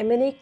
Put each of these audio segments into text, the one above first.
MNA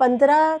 15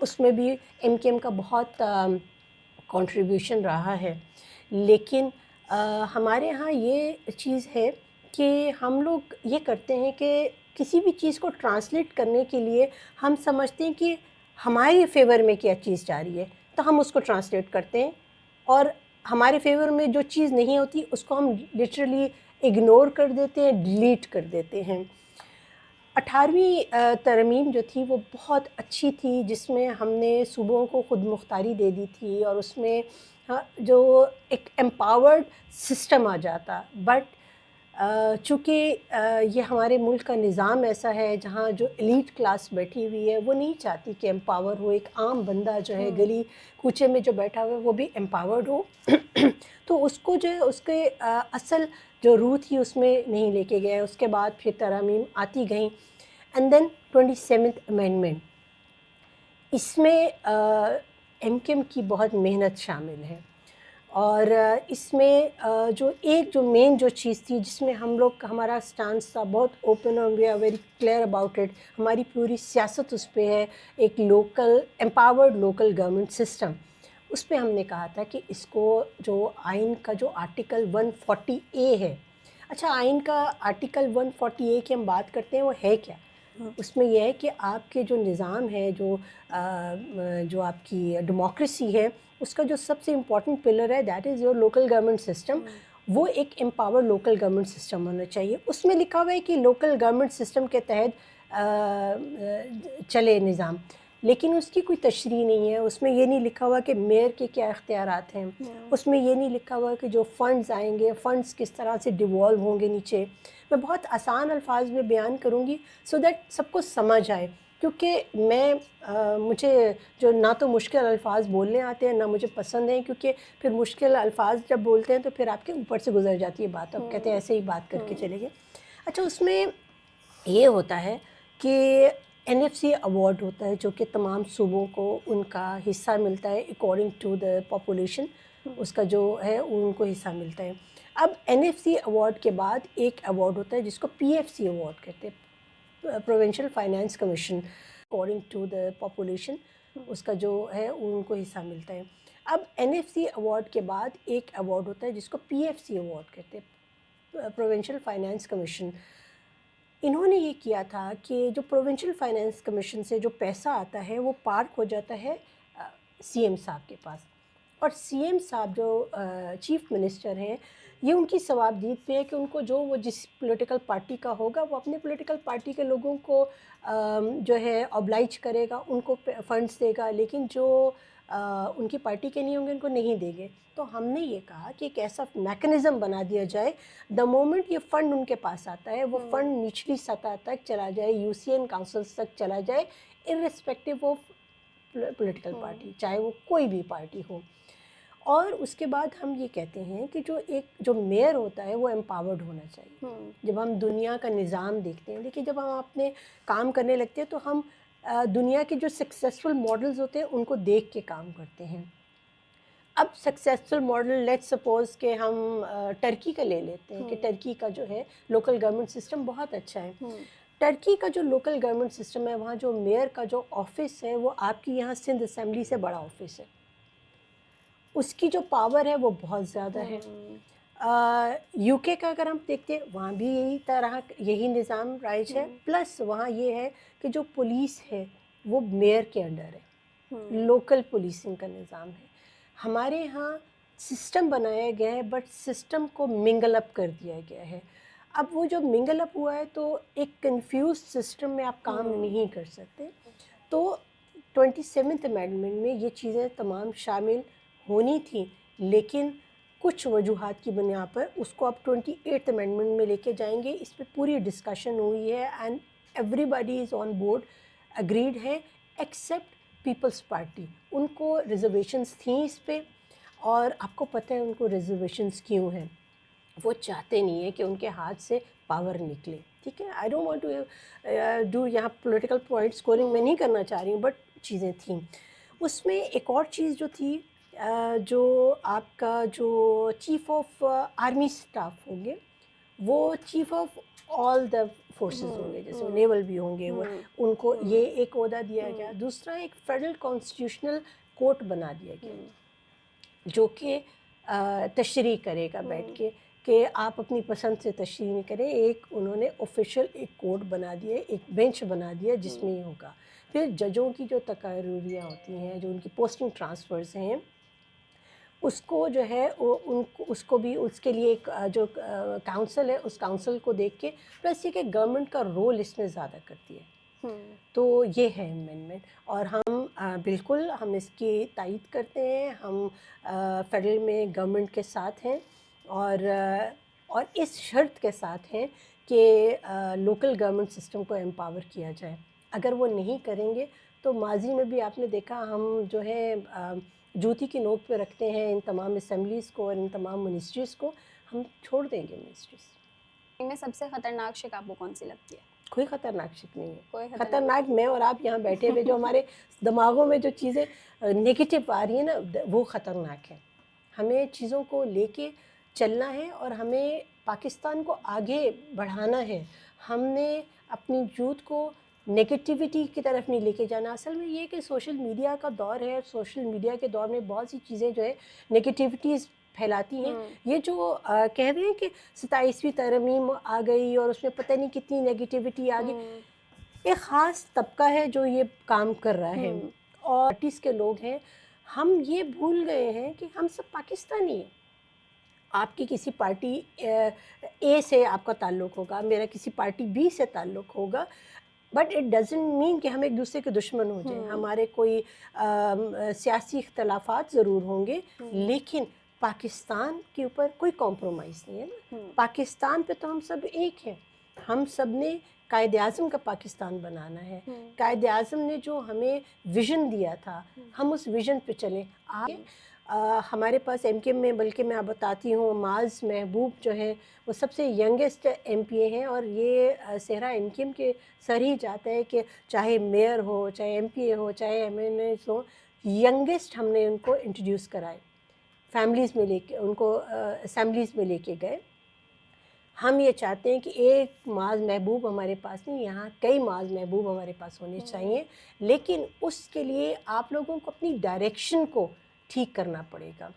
اس میں بھی M کے ایم کا بہت کنٹریبیوشن رہا ہے. لیکن ہمارے یہاں یہ چیز ہے کہ ہم لوگ یہ کرتے ہیں کہ کسی بھی چیز کو ٹرانسلیٹ کرنے کے لیے ہم سمجھتے ہیں کہ ہمارے فیور میں کیا چیز جا رہی ہے تو ہم اس کو ٹرانسلیٹ کرتے ہیں, اور ہمارے فیور میں جو چیز نہیں ہوتی اس کو ہم لٹرلی اگنور کر دیتے ہیں, ڈیلیٹ کر دیتے ہیں. 18ویں ترمیم جو تھی وہ بہت اچھی تھی, جس میں ہم نے صوبوں کو خود مختاری دے دی تھی, اور اس میں جو ایک امپاورڈ سسٹم آ جاتا. بٹ چونکہ یہ ہمارے ملک کا نظام ایسا ہے جہاں جو ایلیٹ کلاس بیٹھی ہوئی ہے وہ نہیں چاہتی کہ امپاور ہو, ایک عام بندہ جو ہے گلی کوچے میں جو بیٹھا ہوا ہے وہ بھی امپاورڈ ہو. تو اس کو جو ہے اس کے اصل جو روح تھی اس میں نہیں لے کے گئے. اس کے بعد پھر ترامیم آتی گئیں, اینڈ دین 27th امینڈمنٹ. اس میں ایم کے ایم کی بہت محنت شامل ہے, اور اس میں جو مین جو چیز تھی جس میں ہم لوگ ہمارا سٹانس تھا بہت اوپن, اور we are very clear about it. ہماری پوری سیاست اس پہ ہے, ایک local empowered local government system. اس پہ ہم نے کہا تھا کہ اس کو جو آئین کا جو آرٹیکل 140A ہے, اچھا آئین کا آرٹیکل 140A کی ہم بات کرتے ہیں, وہ ہے کیا؟ اس میں یہ ہے کہ آپ کے جو نظام ہے, جو آپ کی ڈیموکریسی ہے, اس کا جو سب سے امپورٹنٹ پلر ہے that is your local government system. وہ ایک امپاور لوکل گورنمنٹ سسٹم ہونا چاہیے. اس میں لکھا ہوا ہے کہ لوکل گورنمنٹ سسٹم کے تحت چلے نظام, لیکن اس کی کوئی تشریح نہیں ہے. اس میں یہ نہیں لکھا ہوا کہ میئر کے کیا اختیارات ہیں, اس میں یہ نہیں لکھا ہوا کہ جو فنڈز آئیں گے فنڈز کس طرح سے ڈیوالو ہوں گے نیچے. میں بہت آسان الفاظ میں بیان کروں گی سو دیٹ سب کو سمجھ آئے, کیونکہ مجھے جو نہ تو مشکل الفاظ بولنے آتے ہیں نہ مجھے پسند ہیں, کیونکہ پھر مشکل الفاظ جب بولتے ہیں تو پھر آپ کے اوپر سے گزر جاتی ہے بات, اب کہتے ہیں ایسے ہی بات کر کے چلے گئے. اچھا اس میں یہ ہوتا ہے کہ NFC ایوارڈ ہوتا ہے جو کہ تمام صوبوں کو ان کا حصہ ملتا ہے اکارڈنگ ٹو دا پاپولیشن, اس کا جو ہے ان کو حصہ ملتا ہے. اب NFC ایوارڈ کے بعد ایک ایوارڈ ہوتا ہے جس کو PFC ایوارڈ کہتے ہیں, provincial finance commission. According to the population اس کا جو ہے ان کو حصہ ملتا ہے. اب NFC ایوارڈ کے بعد ایک ایوارڈ ہوتا ہے جس کو PFC ایوارڈ کہتے ہیں, پروونشل فائنانس کمیشن. انہوں نے یہ کیا تھا کہ جو پروونشل فائنانس کمیشن سے جو پیسہ آتا ہے وہ پارک ہو جاتا ہے CM صاحب کے پاس, اور CM صاحب جو چیف منسٹر ہیں یہ ان کی ثوابدید پہ ہے کہ ان کو جو وہ جس پولیٹیکل پارٹی کا ہوگا وہ اپنے پولیٹیکل پارٹی کے لوگوں کو جو ہے اوبلائج کرے گا, ان کو فنڈس دے گا, لیکن جو ان کی پارٹی کے نہیں ہوں گے ان کو نہیں دیں گے. تو ہم نے یہ کہا کہ ایک ایسا میکنزم بنا دیا جائے, دا مومنٹ یہ فنڈ ان کے پاس آتا ہے وہ فنڈ نچلی سطح تک چلا جائے, UCN کاؤنسلس تک چلا جائے, ارریسپیکٹیو آف پولیٹیکل پارٹی, چاہے وہ کوئی بھی پارٹی ہو. اور اس کے بعد ہم یہ کہتے ہیں کہ جو میئر ہوتا ہے وہ امپاورڈ ہونا چاہیے. جب ہم دنیا کا نظام دیکھتے ہیں, دیکھیے جب ہم اپنے کام کرنے لگتے ہیں تو ہم دنیا کے جو سکسیزفل ماڈلز ہوتے ہیں ان کو دیکھ کے کام کرتے ہیں. اب سکسیزفل ماڈل لیٹ سپوز کہ ہم ٹرکی کا لے لیتے ہیں کہ ٹرکی کا جو ہے لوکل گورنمنٹ سسٹم بہت اچھا ہے. ٹرکی کا جو لوکل گورنمنٹ سسٹم ہے وہاں جو میئر کا جو آفس ہے وہ آپ کی یہاں سندھ اسمبلی سے بڑا آفس ہے, اس کی جو پاور ہے وہ بہت زیادہ ہے. UK کا اگر ہم دیکھتے ہیں وہاں بھی یہی نظام رائج ہے, پلس وہاں یہ ہے کہ جو پولیس ہے وہ میئر کے انڈر ہے, لوکل پولیسنگ کا نظام ہے. ہمارے یہاں سسٹم بنایا گیا ہے بٹ سسٹم کو منگل اپ کر دیا گیا ہے. اب وہ جو منگل اپ ہوا ہے تو ایک کنفیوز سسٹم میں آپ کام نہیں کر سکتے. تو 27th امینڈمنٹ میں یہ چیزیں تمام شامل ہونی تھیں, لیکن کچھ وجوہات کی بنیاد پر اس کو اب 28th امینڈمنٹ میں لے کے جائیں گے. اس پہ پوری ڈسکشن ہوئی ہے and every body is on board, agreed ہے ایکسیپٹ پیپلز پارٹی. ان کو ریزرویشنز تھیں اس پہ, اور آپ کو پتہ ہے ان کو ریزرویشنز کیوں ہیں, وہ چاہتے نہیں ہیں کہ ان کے ہاتھ سے پاور نکلے. ٹھیک ہے, I don't want to do یہاں پولیٹیکل پوائنٹ اسکورنگ میں نہیں کرنا چاہ رہی ہوں, بٹ چیزیں تھیں. اس میں ایک اور چیز جو تھی, جو آپ کا جو چیف آف آرمی اسٹاف ہوں گے وہ chief of all the forces ہوں گے, جیسے نیول بھی ہوں گے, وہ ان کو یہ ایک عہدہ دیا گیا. دوسرا ایک فیڈرل کانسٹیٹیوشنل کورٹ بنا دیا گیا جو کہ تشریح کرے گا بیٹھ کے کہ آپ اپنی پسند سے تشریح نہیں کریں. ایک انہوں نے آفیشیل ایک کورٹ بنا دیا, ایک بینچ بنا دیا جس میں یہ ہوگا. پھر ججوں کی جو تقرریاں ہوتی ہیں, جو ان کی پوسٹنگ ٹرانسفرز ہیں, اس کو جو ہے اس کو بھی اس کے لیے ایک جو کاؤنسل ہے, اس کاؤنسل کو دیکھ کے, پلس یہ کہ گورنمنٹ کا رول اس میں زیادہ کرتی ہے. تو یہ ہے امینڈمنٹ, اور ہم بالکل ہم اس کی تائید کرتے ہیں. ہم فیڈرل میں گورنمنٹ کے ساتھ ہیں, اور اس شرط کے ساتھ ہیں کہ لوکل گورنمنٹ سسٹم کو امپاور کیا جائے. اگر وہ نہیں کریں گے تو ماضی میں بھی آپ نے دیکھا, ہم جو ہے جوتی کی نوک پہ رکھتے ہیں ان تمام اسمبلیز کو اور ان تمام منسٹریز کو, ہم چھوڑ دیں گے منسٹریز. ان میں سب سے خطرناک شک آپ کو کون سی لگتی ہے؟ کوئی خطرناک شک نہیں ہے. کوئی خطرناک میں اور آپ یہاں بیٹھے ہوئے جو ہمارے دماغوں میں جو چیزیں نگیٹو آ رہی ہیں نا, وہ خطرناک ہے. ہمیں چیزوں کو لے کے چلنا ہے اور ہمیں پاکستان کو آگے بڑھانا ہے. ہم نے اپنی یوتھ کو نگیٹیوٹی کی طرف نہیں لے کے جانا. اصل میں یہ کہ سوشل میڈیا کا دور ہے, سوشل میڈیا کے دور میں بہت سی چیزیں جو ہے نگیٹیوٹیز پھیلاتی ہیں. یہ جو کہہ رہے ہیں کہ 27ویں ترمیم آ گئی اور اس میں پتہ نہیں کتنی نگیٹیوٹی آ گئی, ایک خاص طبقہ ہے جو یہ کام کر رہا ہے, اور پارٹیز کے لوگ ہیں. ہم یہ بھول گئے ہیں کہ ہم سب پاکستانی ہیں. آپ کی کسی پارٹی اے سے آپ کا تعلق ہوگا, میرا کسی پارٹی بی سے تعلق ہوگا, بٹ اٹ ڈزنٹ مین کہ ہم ایک دوسرے کے دشمن ہو جائیں. ہمارے کوئی سیاسی اختلافات ضرور ہوں گے, لیکن پاکستان کے اوپر کوئی کمپرومائز نہیں ہے نا. پاکستان پہ تو ہم سب ایک ہیں. ہم سب نے قائد اعظم کا پاکستان بنانا ہے. قائد اعظم نے جو ہمیں ویژن دیا تھا, ہم اس ویژن پہ چلیں. ہمارے پاس ایم کیو میں, بلکہ میں آپ بتاتی ہوں, معاذ محبوب جو ہے وہ سب سے ینگسٹ ایم پی اے ہیں, اور یہ صحرا ایم کیو کے سر ہی جاتا ہے کہ چاہے میئر ہو, چاہے ایم پی اے ہو, چاہے ایم این ایز ہو, ینگسٹ ہم نے ان کو انٹروڈیوس کرائے, فیملیز میں لے کے ان کو اسمبلیز میں لے کے گئے. ہم یہ چاہتے ہیں کہ ایک معاذ محبوب ہمارے پاس نہیں, یہاں کئی معاذ محبوب ہمارے پاس ہونے چاہیے, لیکن اس کے لیے آپ لوگوں کو اپنی ڈائریکشن کو ٹھیک کرنا پڑے گا.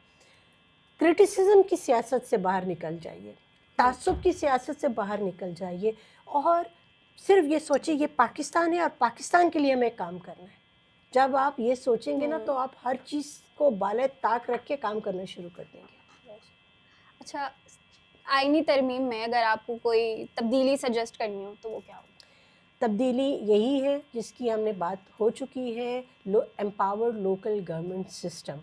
کرٹیسزم کی سیاست سے باہر نکل جائیے, تعصب کی سیاست سے باہر نکل جائیے, اور صرف یہ سوچیں یہ پاکستان ہے اور پاکستان کے لیے ہمیں کام کرنا ہے. جب آپ یہ سوچیں گے نا تو آپ ہر چیز کو بالائے طاق رکھ کے کام کرنا شروع کر دیں گے. اچھا, آئینی ترمیم میں اگر آپ کو کوئی تبدیلی سجیسٹ کرنی ہو تو وہ کیا ہوگا؟ تبدیلی یہی ہے جس کی ہم نے بات ہو چکی ہے, امپاورڈ لوکل گورنمنٹ سسٹم.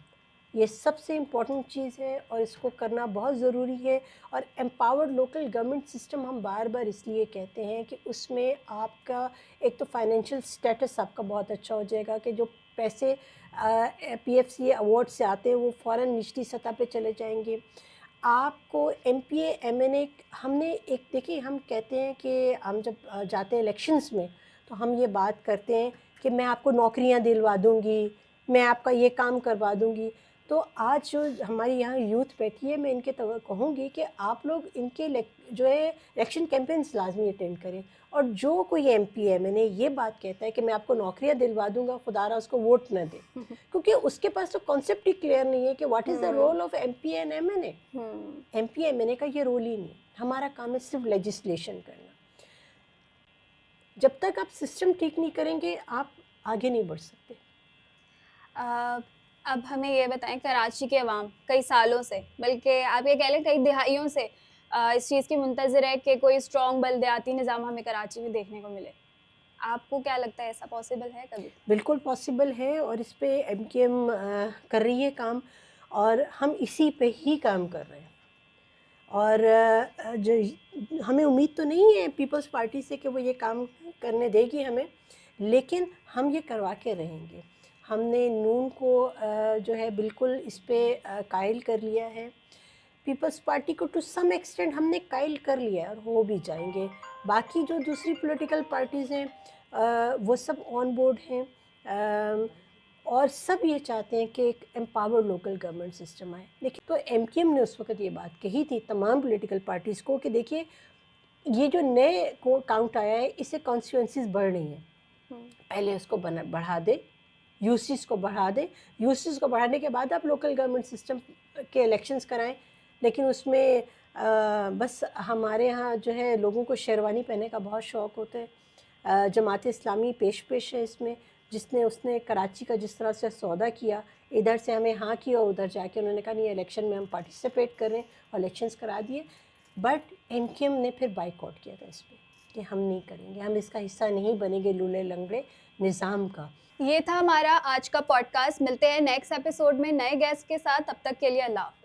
یہ سب سے امپورٹنٹ چیز ہے اور اس کو کرنا بہت ضروری ہے. اور امپاورڈ لوکل گورنمنٹ سسٹم ہم بار بار اس لیے کہتے ہیں کہ اس میں آپ کا ایک تو فائنینشیل سٹیٹس آپ کا بہت اچھا ہو جائے گا, کہ جو پیسے پی ایف سی ایوارڈ سے آتے ہیں وہ فوراً نچلی سطح پہ چلے جائیں گے. آپ کو M P A M N A, ہم نے ایک دیکھیے, ہم کہتے ہیں کہ ہم جب جاتے ہیں الیکشنز میں تو ہم یہ بات کرتے ہیں کہ میں آپ کو نوکریاں دلوا دوں گی, میں آپ کا یہ کام کروا دوں گی. تو آج جو ہماری یہاں یوتھ بیٹھی ہے, میں ان کے کہوں گی کہ آپ لوگ ان کے جو ہے الیکشن کیمپینز لازمی اٹینڈ کریں. اور جو کوئی ایم پی ایم این اے یہ بات کہتا ہے کہ میں آپ کو نوکریاں دلوا دوں گا, خدا را اس کو ووٹ نہ دے, کیونکہ اس کے پاس تو کانسیپٹ ہی کلیئر نہیں ہے کہ what is the role of M P and M N A. M P M N A کا یہ رول ہی نہیں. ہمارا کام ہے صرف لیجسلیشن کرنا. جب تک آپ سسٹم ٹھیک نہیں کریں گے آپ آگے نہیں بڑھ سکتے. اب ہمیں یہ بتائیں, کراچی کے عوام کئی سالوں سے, بلکہ آپ یہ کہہ لیں کئی دہائیوں سے اس چیز کی منتظر ہے کہ کوئی اسٹرانگ بلدیاتی نظام ہمیں کراچی میں دیکھنے کو ملے. آپ کو کیا لگتا ہے ایسا پاسبل ہے کبھی؟ بالکل پاسبل ہے, اور اس پہ ایم کیو ایم کر رہی ہے کام, اور ہم اسی پہ ہی کام کر رہے ہیں. اور جو ہمیں امید تو نہیں ہے پیپلز پارٹی سے کہ وہ یہ کام کرنے دے گی ہمیں, لیکن ہم یہ کروا کے رہیں گے. ہم نے نون کو جو ہے بالکل اس پہ قائل کر لیا ہے. پیپلز پارٹی کو ٹو سم ایکسٹینٹ ہم نے قائل کر لیا ہے, اور ہو بھی جائیں گے. باقی جو دوسری پولیٹیکل پارٹیز ہیں وہ سب آن بورڈ ہیں, اور سب یہ چاہتے ہیں کہ ایک امپاور لوکل گورنمنٹ سسٹم آئے. لیکن تو ایم کیو ایم نے اس وقت یہ بات کہی تھی تمام پولیٹیکل پارٹیز کو کہ دیکھیے یہ جو نئے کو کاؤنٹ آیا ہے اس سے کانسٹیچوئنسیز بڑھ رہی ہیں, پہلے اس کو بڑھا دے, یوسیز کو بڑھا دے, یوسیز کو بڑھانے کے بعد آپ لوکل گورنمنٹ سسٹم کے الیکشنز کرائیں. لیکن اس میں بس ہمارے ہاں جو ہے لوگوں کو شیروانی پہننے کا بہت شوق ہوتا ہے. جماعت اسلامی پیش ہے اس میں, اس نے کراچی کا جس طرح سے سودا کیا, ادھر سے ہمیں ہاں کیا اور ادھر جا کے انہوں نے کہا نہیں الیکشن میں ہم پارٹیسپیٹ کر رہے ہیں اور الیکشنز کرا دیے. بٹ ایم کیو ایم نے پھر بائیک آؤٹ کیا تھا اس پہ کہ ہم نہیں کریں گے, ہم اس کا حصہ نہیں بنیں گے لولے لنگڑے نظام کا. یہ تھا ہمارا آج کا پوڈ کاسٹ. ملتے ہیں نیکسٹ ایپیسوڈ میں نئے گیسٹ کے ساتھ. تب تک کے لیے اللہ حافظ.